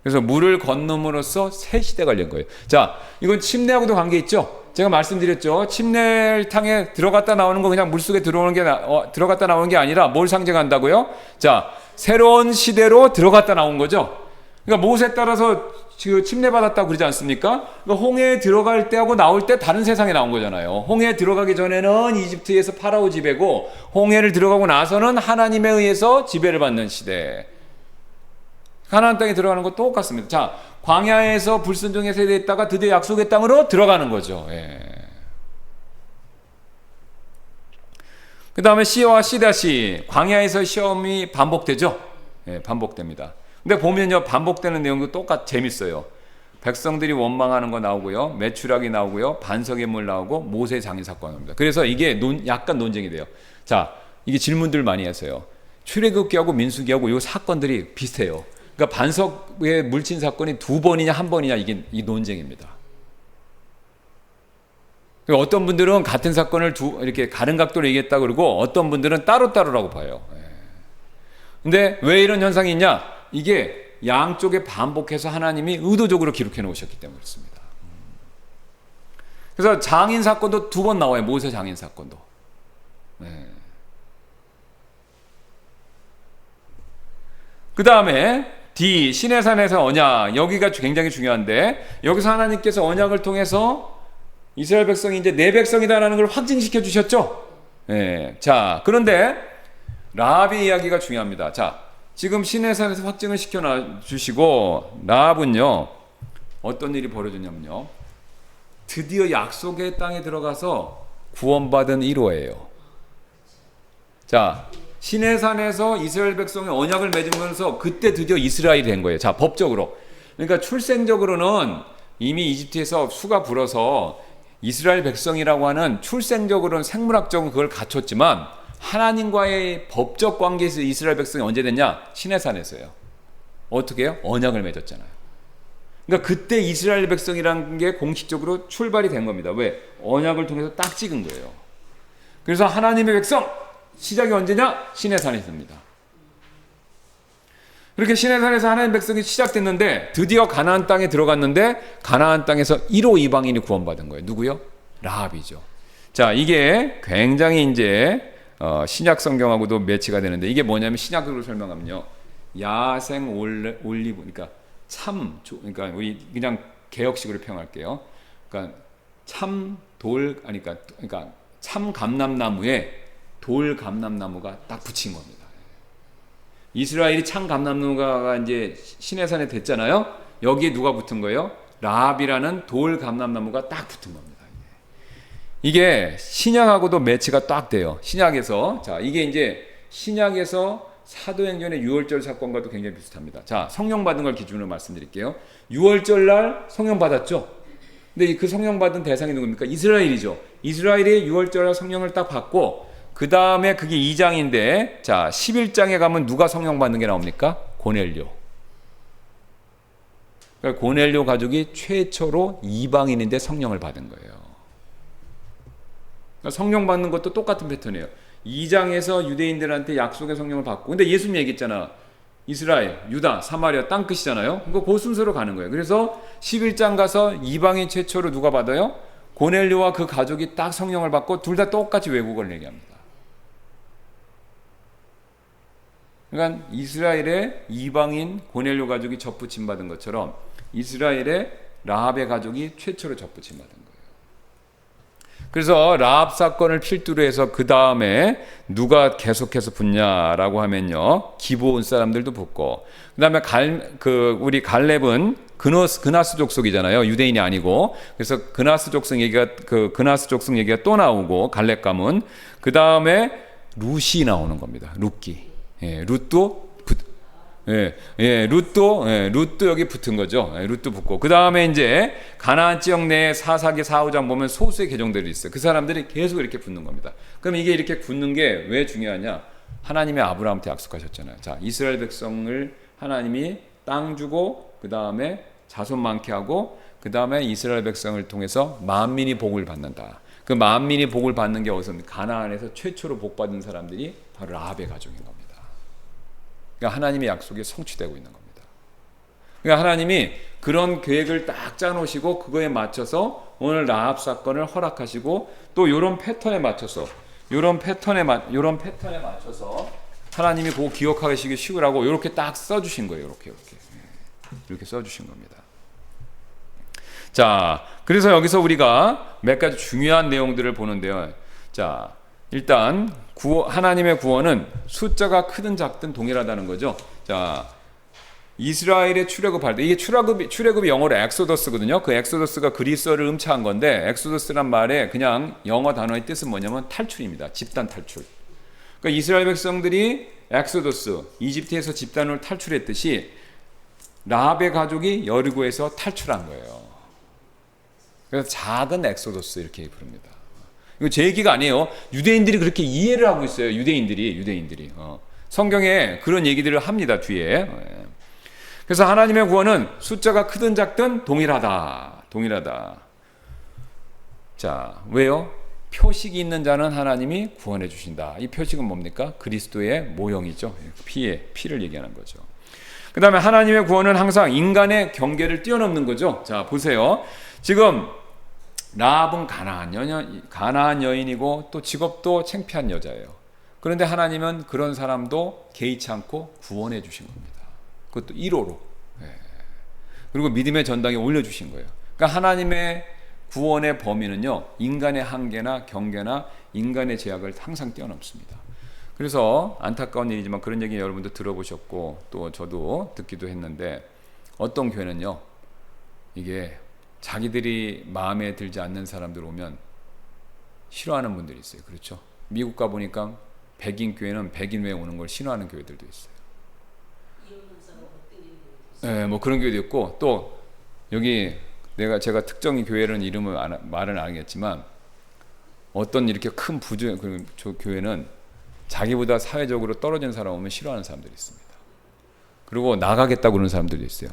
그래서 물을 건너므로써 새 시대가 열린 거예요. 자, 이건 침례하고도 관계 있죠? 제가 말씀드렸죠. 침례탕에 들어갔다 나오는 거 그냥 물속에 들어오는 게 들어갔다 나오는 게 아니라 뭘 상징한다고요? 자, 새로운 시대로 들어갔다 나온 거죠. 그러니까 모세 따라서 지금 침례받았다고 그러지 않습니까? 그러니까 홍해에 들어갈 때하고 나올 때 다른 세상에 나온 거잖아요. 홍해에 들어가기 전에는 이집트에서 파라오 지배고, 홍해를 들어가고 나서는 하나님에 의해서 지배를 받는 시대. 가나안 땅에 들어가는 거 똑같습니다. 자, 광야에서 불순종의 세대에 있다가 드디어 약속의 땅으로 들어가는 거죠. 예. 그 다음에 C와 C-, 광야에서 시험이 반복되죠. 예, 반복됩니다. 근데 보면요, 반복되는 내용도 재밌어요. 백성들이 원망하는 거 나오고요, 매출하기 나오고요, 반석의 물 나오고, 모세 장인 사건 나옵니다. 그래서 이게 약간 논쟁이 돼요. 자, 이게 질문들 많이 하세요. 출애굽기하고 민수기하고 이 사건들이 비슷해요. 그러니까 반석에 물친 사건이 2번이냐 1번이냐 이게 논쟁입니다. 어떤 분들은 같은 사건을 이렇게 다른 각도로 얘기했다 그러고, 어떤 분들은 따로따로라고 봐요. 근데 왜 이런 현상이 있냐? 이게 양쪽에 반복해서 하나님이 의도적으로 기록해 놓으셨기 때문에 그렇습니다. 그래서 장인 사건도 2번 나와요. 모세 장인 사건도. 그 다음에 D, 시내산에서 언약. 여기가 굉장히 중요한데, 여기서 하나님께서 언약을 통해서 이스라엘 백성이 이제 내 백성이다라는 걸 확증시켜 주셨죠. 자, 그런데 라합의 이야기가 중요합니다. 자, 지금 시내산에서 확증을 시켜 주시고, 라합은요 어떤 일이 벌어졌냐면요, 드디어 약속의 땅에 들어가서 구원받은 1호예요. 자, 시내산에서 이스라엘 백성의 언약을 맺으면서 그때 드디어 이스라엘이 된 거예요. 자, 법적으로. 그러니까 출생적으로는 이미 이집트에서 수가 불어서 이스라엘 백성이라고 하는 출생적으로는 생물학적으로 그걸 갖췄지만, 하나님과의 법적 관계에서 이스라엘 백성이 언제 됐냐? 시내산에서요. 어떻게 해요? 언약을 맺었잖아요. 그러니까 그때 이스라엘 백성이라는 게 공식적으로 출발이 된 겁니다. 왜? 언약을 통해서 딱 찍은 거예요. 그래서 하나님의 백성! 시작이 언제냐? 시내산에서입니다. 그렇게 시내산에서 하나님의 백성이 시작됐는데, 드디어 가나안 땅에 들어갔는데, 가나안 땅에서 1호 이방인이 구원받은 거예요. 누구요? 라합이죠. 자, 이게 굉장히 이제 신약 성경하고도 매치가 되는데, 이게 뭐냐면 신약으로 설명하면요, 야생 올리브, 그러니까 그러니까 우리 그냥 개혁식으로 표현할게요. 그러니까 참 감람나무에 돌 감람나무가 딱 붙인 겁니다. 이스라엘이 참 감람나무가 이제 시내산에 됐잖아요. 여기에 누가 붙은 거예요? 라합이라는 돌 감람나무가 딱 붙은 겁니다. 이게 신약하고도 매치가 딱 돼요. 신약에서, 자, 이게 이제 신약에서 사도행전의 유월절 사건과도 굉장히 비슷합니다. 자, 성령 받은 걸 기준으로 말씀드릴게요. 유월절 날 성령 받았죠? 근데 그 성령 받은 대상이 누굽니까? 이스라엘이죠. 이스라엘이 유월절 날 성령을 딱 받고, 그 다음에 그게 2장인데, 자, 11장에 가면 누가 성령 받는 게 나옵니까? 고넬료. 그러니까 고넬료 가족이 최초로 이방인인데 성령을 받은 거예요. 그러니까 성령 받는 것도 똑같은 패턴이에요. 2장에서 유대인들한테 약속의 성령을 받고, 근데 예수님 얘기했잖아. 이스라엘, 유다, 사마리아 땅끝이잖아요. 그거 그 순서로 가는 거예요. 그래서 11장 가서 이방인 최초로 누가 받아요? 고넬료와 그 가족이 딱 성령을 받고 둘 다 똑같이 외국어를 얘기합니다. 그러니까 이스라엘의 이방인 고넬료 가족이 접붙임 받은 것처럼 이스라엘의 라합의 가족이 최초로 접붙임 받은 거예요. 그래서 라합 사건을 필두로 해서 그 다음에 누가 계속해서 붙냐라고 하면요, 기브온 사람들도 붙고, 그 다음에 우리 갈렙은 그나스 족속이잖아요. 유대인이 아니고. 그래서 그나스 족속 얘기가 또 나오고, 갈렙 가문. 그 다음에 룻이 나오는 겁니다. 룻기. 예, 룻도 룻도 여기 붙은 거죠. 룻도 붙고. 그 다음에 이제 가나안 지역 내 사사기 4,5장 보면 소수의 계종들이 있어요. 그 사람들이 계속 이렇게 붙는 겁니다. 그럼 이게 이렇게 붙는 게 왜 중요하냐? 하나님이 아브라함한테 약속하셨잖아요. 자, 이스라엘 백성을 하나님이 땅 주고, 그 다음에 자손 많게 하고, 그 다음에 이스라엘 백성을 통해서 만민이 복을 받는다. 그 만민이 복을 받는 게 어디서입니까? 가나안에서 최초로 복 받은 사람들이 바로 라합의 가족인 겁니다. 그러니까 하나님의 약속이 성취되고 있는 겁니다. 그러니까 하나님이 그런 계획을 딱 짜놓으시고 그거에 맞춰서 오늘 라합 사건을 허락하시고, 또 이런 패턴에 맞춰서 하나님이 그거 기억하시기 쉬우라고 이렇게 딱 써주신 거예요. 이렇게 써주신 겁니다. 자, 그래서 여기서 우리가 몇 가지 중요한 내용들을 보는데요. 자, 일단 하나님의 구원은 숫자가 크든 작든 동일하다는 거죠. 자, 이스라엘의 출애굽할 때, 이게 출애굽이 영어로 엑소더스거든요. 그 엑소더스가 그리스어를 음차한 건데, 엑소더스란 말의 그냥 영어 단어의 뜻은 뭐냐면 탈출입니다. 집단 탈출. 그러니까 이스라엘 백성들이 엑소더스, 이집트에서 집단으로 탈출했듯이 라합의 가족이 여리고에서 탈출한 거예요. 그래서 작은 엑소더스 이렇게 부릅니다. 이거 제 얘기가 아니에요. 유대인들이 그렇게 이해를 하고 있어요. 유대인들이. 성경에 그런 얘기들을 합니다, 뒤에. 그래서 하나님의 구원은 숫자가 크든 작든 동일하다. 자, 왜요? 표식이 있는 자는 하나님이 구원해 주신다. 이 표식은 뭡니까? 그리스도의 모형이죠. 피를 얘기하는 거죠. 그 다음에 하나님의 구원은 항상 인간의 경계를 뛰어넘는 거죠. 자, 보세요. 지금 라합은 가나안 여인이고 또 직업도 창피한 여자예요. 그런데 하나님은 그런 사람도 개의치 않고 구원해 주신 겁니다. 그것도 1호로. 그리고 믿음의 전당에 올려주신 거예요. 그러니까 하나님의 구원의 범위는요, 인간의 한계나 경계나 인간의 제약을 항상 뛰어넘습니다. 그래서 안타까운 일이지만 그런 얘기 여러분도 들어보셨고 또 저도 듣기도 했는데, 어떤 교회는요, 이게 자기들이 마음에 들지 않는 사람들 오면 싫어하는 분들이 있어요. 그렇죠? 미국 가보니까 백인 교회는 백인 외에 오는 걸 싫어하는 교회들도 있어요. 네, 뭐 그런 교회도 있고, 또 여기 제가 특정 교회라는 이름을 말은 안 하겠지만, 어떤 이렇게 큰 저 교회는 자기보다 사회적으로 떨어진 사람 오면 싫어하는 사람들이 있습니다. 그리고 나가겠다고 그러는 사람들도 있어요.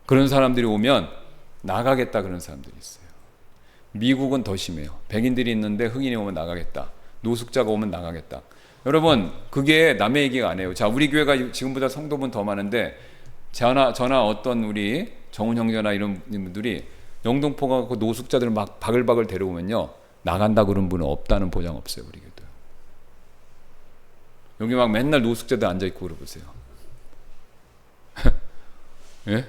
그런 사람들이 오면 나가겠다 그런 사람들이 있어요. 미국은 더 심해요. 백인들이 있는데 흑인이 오면 나가겠다. 노숙자가 오면 나가겠다. 여러분, 그게 남의 얘기가 아니에요. 자, 우리 교회가 지금보다 성도분 더 많은데 저나 어떤 우리 정훈 형제나 이런 분들이 영등포 가고 노숙자들 막 바글바글 데려오면요, 나간다 그런 분은 없다는 보장 없어요. 우리 교회도. 여기 막 맨날 노숙자들 앉아있고 그러보세요. 예?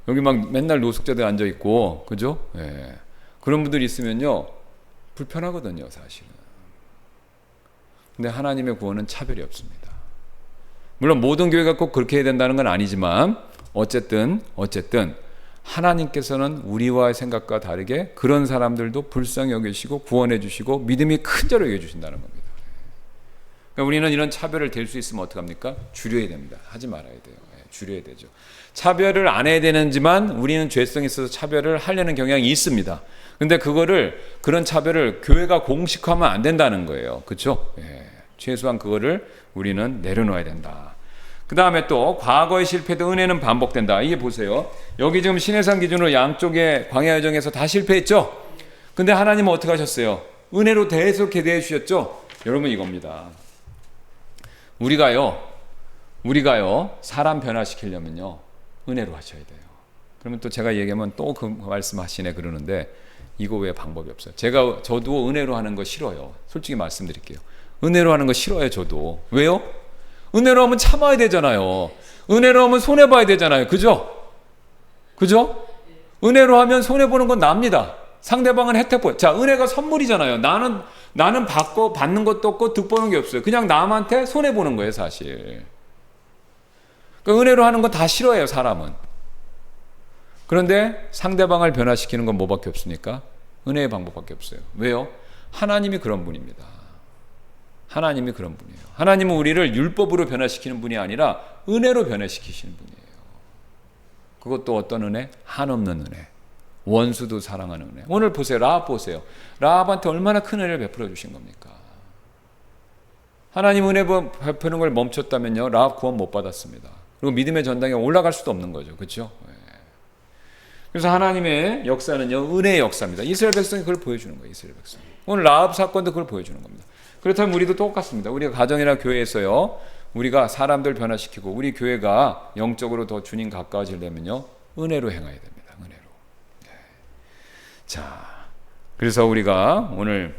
여기 막 맨날 노숙자들 앉아있고, 그죠? 예. 그런 분들이 있으면요, 불편하거든요, 사실은. 근데 하나님의 구원은 차별이 없습니다. 물론 모든 교회가 꼭 그렇게 해야 된다는 건 아니지만 어쨌든 하나님께서는 우리와의 생각과 다르게 그런 사람들도 불쌍히 여기시고 구원해 주시고 믿음이 큰 자로 여겨주신다는 겁니다. 그러니까 우리는 이런 차별을 될 수 있으면 어떡합니까? 줄여야 됩니다. 하지 말아야 돼요. 줄여야 되죠. 차별을 안 해야 되는지만 우리는 죄성이 있어서 차별을 하려는 경향이 있습니다. 근데 그런 차별을 교회가 공식화하면 안 된다는 거예요. 그렇죠? 최소한 그거를 우리는 내려놓아야 된다. 그 다음에 또 과거의 실패도 은혜는 반복된다. 이게 보세요. 여기 지금 신해산 기준으로 양쪽의 광야 여정에서 다 실패했죠. 근데 하나님은 어떻게 하셨어요? 은혜로 계속 대해 주셨죠. 여러분 이겁니다. 우리가요 사람 변화시키려면요 은혜로 하셔야 돼요. 그러면 또 제가 얘기하면 또 그 말씀하시네 그러는데 이거 왜 방법이 없어요? 저도 은혜로 하는 거 싫어요. 솔직히 말씀드릴게요. 은혜로 하는 거 싫어요. 저도. 왜요? 은혜로 하면 참아야 되잖아요. 은혜로 하면 손해봐야 되잖아요. 그죠? 은혜로 하면 손해보는 건 납니다. 상대방은 혜택 보여. 자, 은혜가 선물이잖아요. 나는 받는 것도 없고 득보는 게 없어요. 그냥 남한테 손해보는 거예요, 사실. 그러니까 은혜로 하는 건 다 싫어해요, 사람은. 그런데 상대방을 변화시키는 건 뭐밖에 없습니까? 은혜의 방법밖에 없어요. 왜요? 하나님이 그런 분입니다. 하나님이 그런 분이에요. 하나님은 우리를 율법으로 변화시키는 분이 아니라 은혜로 변화시키시는 분이에요. 그것도 어떤 은혜? 한없는 은혜. 원수도 사랑하는 은혜. 오늘 보세요. 라합 보세요. 라합한테 얼마나 큰 은혜를 베풀어 주신 겁니까? 하나님 은혜 베푸는 걸 멈췄다면요 라합 구원 못 받았습니다. 그리고 믿음의 전당에 올라갈 수도 없는 거죠. 그렇죠? 그래서 하나님의 역사는요 은혜의 역사입니다. 이스라엘 백성이 그걸 보여주는 거예요. 이스라엘 백성. 오늘 라합 사건도 그걸 보여주는 겁니다. 그렇다면 우리도 똑같습니다. 우리가 가정이나 교회에서요 우리가 사람들 변화시키고 우리 교회가 영적으로 더 주님 가까워지려면요 은혜로 행해야 됩니다. 은혜로. 자, 그래서 우리가 오늘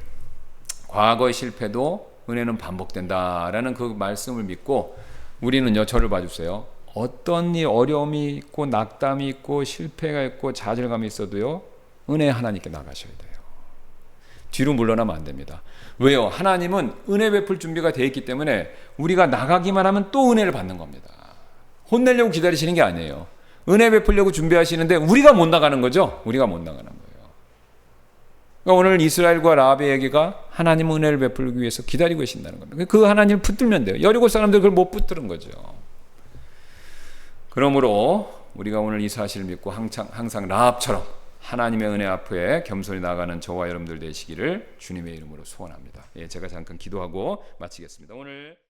과거의 실패도 은혜는 반복된다라는 그 말씀을 믿고 우리는요 저를 봐주세요. 어떤 어려움이 있고 낙담이 있고 실패가 있고 좌절감이 있어도요 은혜 하나님께 나가셔야 돼요. 뒤로 물러나면 안 됩니다. 왜요? 하나님은 은혜 베풀 준비가 되어 있기 때문에 우리가 나가기만 하면 또 은혜를 받는 겁니다. 혼내려고 기다리시는 게 아니에요. 은혜 베풀려고 준비하시는데 우리가 못 나가는 거죠. 우리가 못 나가는 거예요. 그러니까 오늘 이스라엘과 라합의 얘기가 하나님 은혜를 베풀기 위해서 기다리고 계신다는 겁니다. 그 하나님을 붙들면 돼요. 여리고 사람들 그걸 못 붙드는 거죠. 그러므로 우리가 오늘 이 사실을 믿고 항상 라합처럼 하나님의 은혜 앞에 겸손히 나가는 저와 여러분들 되시기를 주님의 이름으로 소원합니다. 제가 잠깐 기도하고 마치겠습니다. 오늘